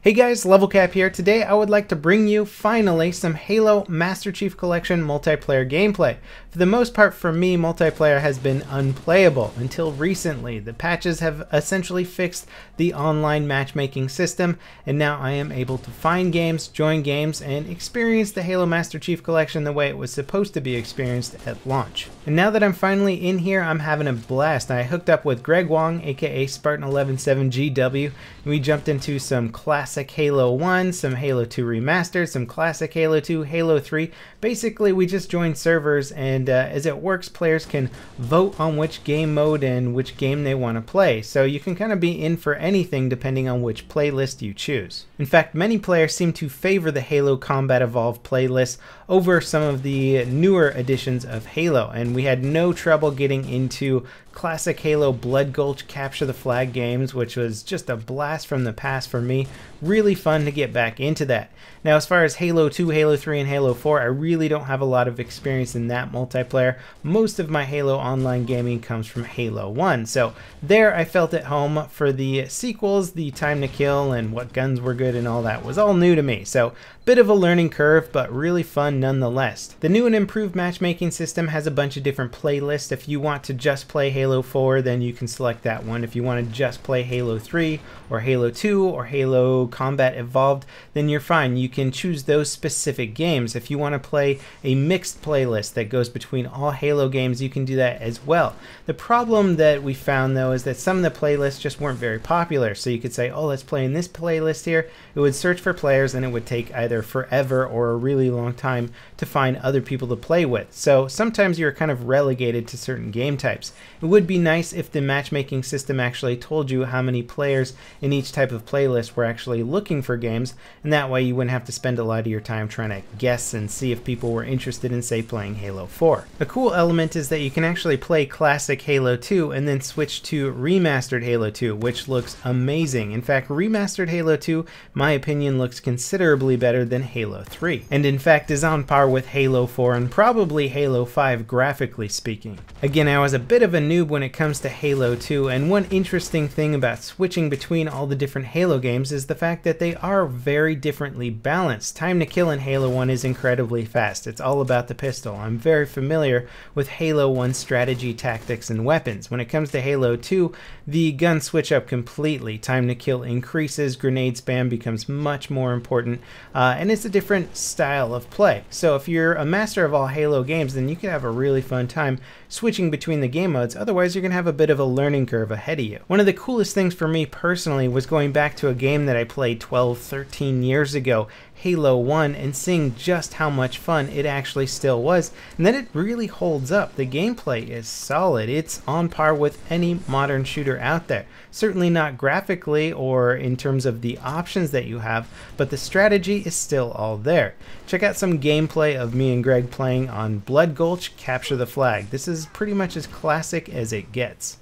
Hey guys, LevelCap here. Today I would like to bring you, finally, some Halo Master Chief Collection multiplayer gameplay. For the most part for me, multiplayer has been unplayable until recently. The patches have essentially fixed the online matchmaking system, and now I am able to find games, join games, and experience the Halo Master Chief Collection the way it was supposed to be experienced at launch. And now that I'm finally in here, I'm having a blast. I hooked up with Greg Wong, aka Spartan117GW, and we jumped into some classic Halo 1, some Halo 2 remastered, some classic Halo 2, Halo 3. Basically, we just joined servers, and as it works, players can vote on which game mode and which game they want to play. So you can kind of be in for anything depending on which playlist you choose. In fact, many players seem to favor the Halo Combat Evolved playlist over some of the newer editions of Halo, and we had no trouble getting into classic Halo Blood Gulch Capture the Flag games, which was just a blast from the past for me. Really fun to get back into that. Now, as far as Halo 2, Halo 3, and Halo 4, I really don't have a lot of experience in that multiplayer. Most of my Halo online gaming comes from Halo 1, so there I felt at home. For the sequels, the time to kill and what guns were good and all that was all new to me, so bit of a learning curve, but really fun nonetheless. The new and improved matchmaking system has a bunch of different playlists. If you want to just play Halo 4, then you can select that one. If you want to just play Halo 3 or Halo 2 or Halo Combat Evolved, then you're fine. You can choose those specific games. If you want to play a mixed playlist that goes between all Halo games, you can do that as well. The problem that we found, though, is that some of the playlists just weren't very popular. So you could say, oh, let's play in this playlist here. It would search for players, and it would take either forever or a really long time to find other people to play with. So sometimes you're kind of relegated to certain game types. It would be nice if the matchmaking system actually told you how many players in each type of playlist were actually looking for games, and that way you wouldn't have to spend a lot of your time trying to guess and see if people were interested in, say, playing Halo 4. A cool element is that you can actually play classic Halo 2 and then switch to remastered Halo 2, which looks amazing. In fact, remastered Halo 2, my opinion, looks considerably better than Halo 3, and in fact is on par with Halo 4 and probably Halo 5 graphically speaking. Again, I was a bit of a noob when it comes to Halo 2, and one interesting thing about switching between all the different Halo games is the fact that they are very differently balanced. Time to kill in Halo 1 is incredibly fast. It's all about the pistol. I'm very familiar with Halo 1 strategy, tactics, and weapons. When it comes to Halo 2, the guns switch up completely. Time to kill increases, grenade spam becomes much more important, and it's a different style of play. So if you're a master of all Halo games, then you can have a really fun time switching between the game modes. Otherwise, you're going to have a bit of a learning curve ahead of you. One of the coolest things for me personally was going back to a game that I played 12, 13 years ago, Halo 1, and seeing just how much fun it actually still was, and that it really holds up. The gameplay is solid. It's on par with any modern shooter out there. Certainly not graphically or in terms of the options that you have, but the strategy is still all there. Check out some gameplay of me and Greg playing on Blood Gulch Capture the Flag. This is pretty much as classic as it gets.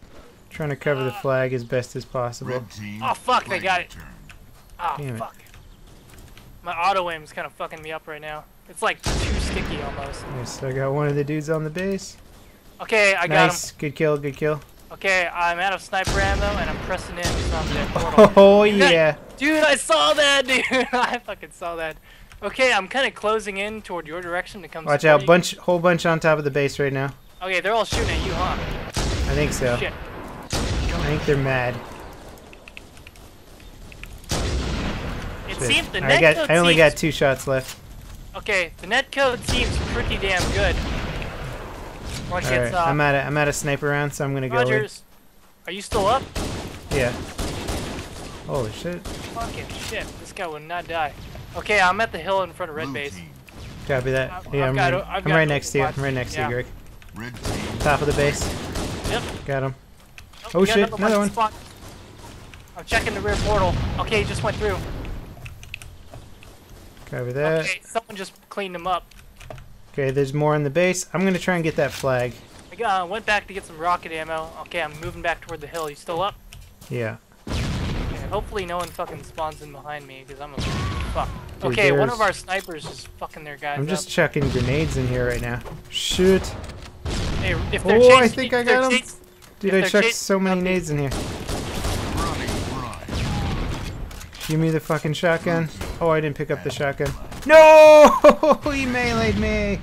Trying to cover the flag as best as possible. Oh fuck, they got it. Oh Damn fuck. My auto aim's kind of fucking me up right now. It's like too sticky almost. Yes, I got one of the dudes on the base. Okay, I got him. Nice, good kill, good kill. Okay, I'm out of sniper ammo and I'm pressing in from the portal. Oh yeah. Dude, I saw that, dude. I fucking saw that. Okay, I'm kind of closing in toward your direction to come. Watch out, whole bunch on top of the base right now. Okay, they're all shooting at you, huh? I think so. Shit. I think they're mad. It seems the netcode I only got 2 shots left. Okay, the netcode seems pretty damn good. Once it gets I'm out of sniper rounds, so I'm gonna go. Rogers, are you still up? Yeah. Holy shit. Fucking shit, this guy will not die. Okay, I'm at the hill in front of red base. Copy that. Yeah, I'm right next to you. I'm right next to you, Greg. Top of the base. Yep. Got him. Oh shit, another one. Spot. I'm checking the rear portal. Okay, he just went through. Copy that. Okay, someone just cleaned him up. Okay, there's more in the base. I'm gonna try and get that flag. I went back to get some rocket ammo. Okay, I'm moving back toward the hill. You still up? Yeah. Okay, hopefully no one fucking spawns in behind me, because I'm a fuck. Dude, okay, one of our snipers is fucking their guys I'm just up. chucking grenades in here right now. Shoot. Hey, if they're I think I got him. Dude, I chucked so many copy. nades in here. Give me the fucking shotgun. Oh, I didn't pick up the shotgun. No! He meleeed me!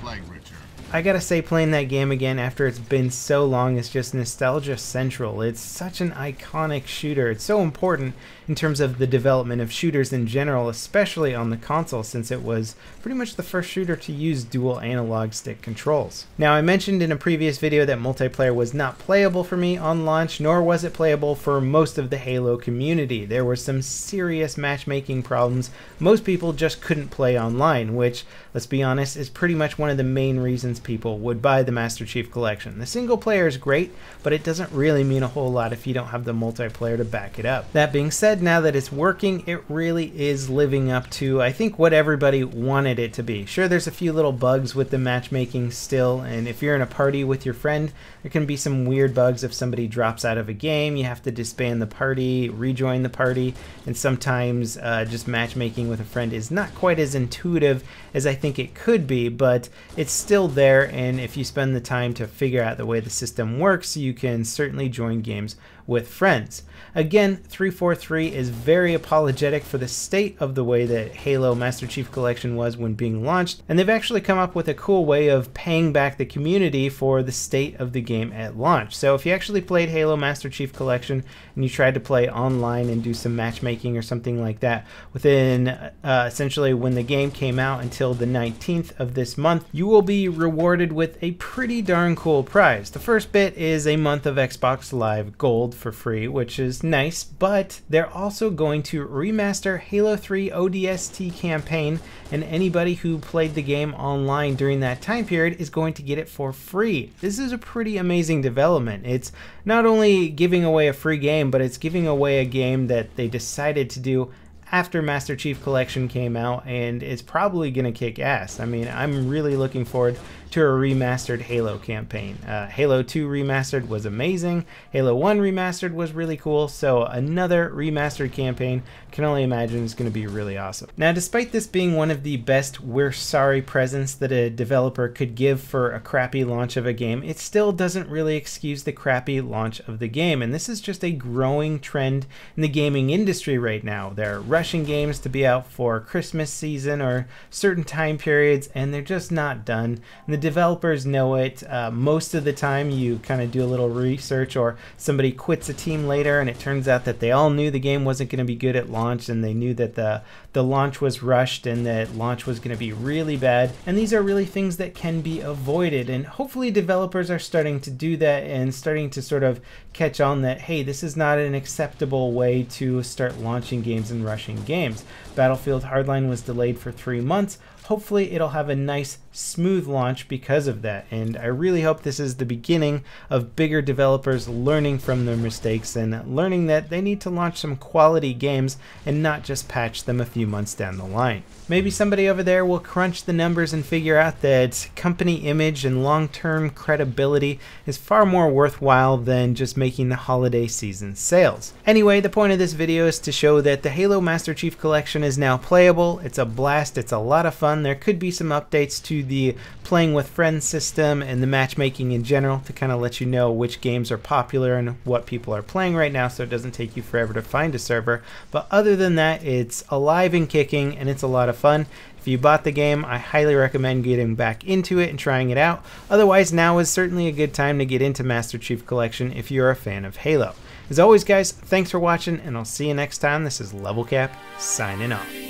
I gotta say, playing that game again after it's been so long is just nostalgia central. It's such an iconic shooter. It's so important in terms of the development of shooters in general, especially on the console, since it was pretty much the first shooter to use dual analog stick controls. Now, I mentioned in a previous video that multiplayer was not playable for me on launch, nor was it playable for most of the Halo community. There were some serious matchmaking problems. Most people just couldn't play online, which, let's be honest, is pretty much one of the main reasons people would buy the Master Chief Collection. The single player is great, but it doesn't really mean a whole lot if you don't have the multiplayer to back it up. That being said, now that it's working, it really is living up to, I think, what everybody wanted it to be. Sure, there's a few little bugs with the matchmaking still, and if you're in a party with your friend, there can be some weird bugs. If somebody drops out of a game, you have to disband the party, rejoin the party, and sometimes just matchmaking with a friend is not quite as intuitive as I think it could be, but it's still there, and if you spend the time to figure out the way the system works, you can certainly join games with friends. Again, 343 is very apologetic for the state of the way that Halo Master Chief Collection was when being launched, and they've actually come up with a cool way of paying back the community for the state of the game at launch. So if you actually played Halo Master Chief Collection and you tried to play online and do some matchmaking or something like that within essentially when the game came out until the 19th of this month, you will be rewarded with a pretty darn cool prize. The first bit is a month of Xbox Live Gold for free, which is nice, but they're also going to remaster Halo 3 ODST campaign, and anybody who played the game online during that time period is going to get it for free. This is a pretty amazing development. It's not only giving away a free game, but it's giving away a game that they decided to do after Master Chief Collection came out, and it's probably gonna kick ass. I mean, I'm really looking forward to a remastered Halo campaign. Halo 2 remastered was amazing. Halo 1 remastered was really cool, so another remastered campaign, can only imagine, is going to be really awesome. Now, despite this being one of the best we're sorry presents that a developer could give for a crappy launch of a game, it still doesn't really excuse the crappy launch of the game, and this is just a growing trend in the gaming industry right now. They're rushing games to be out for Christmas season or certain time periods, and they're just not done. And the developers know it. Most of the time you kind of do a little research, or somebody quits a team later and it turns out that they all knew the game wasn't going to be good at launch, and they knew that the launch was rushed and that launch was going to be really bad. And these are really things that can be avoided, and hopefully developers are starting to do that and starting to sort of catch on that, hey, this is not an acceptable way to start launching games and rushing games. Battlefield Hardline was delayed for 3 months. Hopefully it'll have a nice, smooth launch because of that, and I really hope this is the beginning of bigger developers learning from their mistakes and learning that they need to launch some quality games and not just patch them a few months down the line. Maybe somebody over there will crunch the numbers and figure out that company image and long-term credibility is far more worthwhile than just making the holiday season sales. Anyway, the point of this video is to show that the Halo Master Chief Collection is now playable. It's a blast. It's a lot of fun. There could be some updates to the playing with friends system and the matchmaking in general to kind of let you know which games are popular and what people are playing right now, so it doesn't take you forever to find a server. But other than that, it's alive and kicking, and it's a lot of fun. If you bought the game, I highly recommend getting back into it and trying it out. Otherwise, now is certainly a good time to get into Master Chief Collection if you're a fan of Halo. As always, guys, thanks for watching, and I'll see you next time. This is LevelCap, signing off.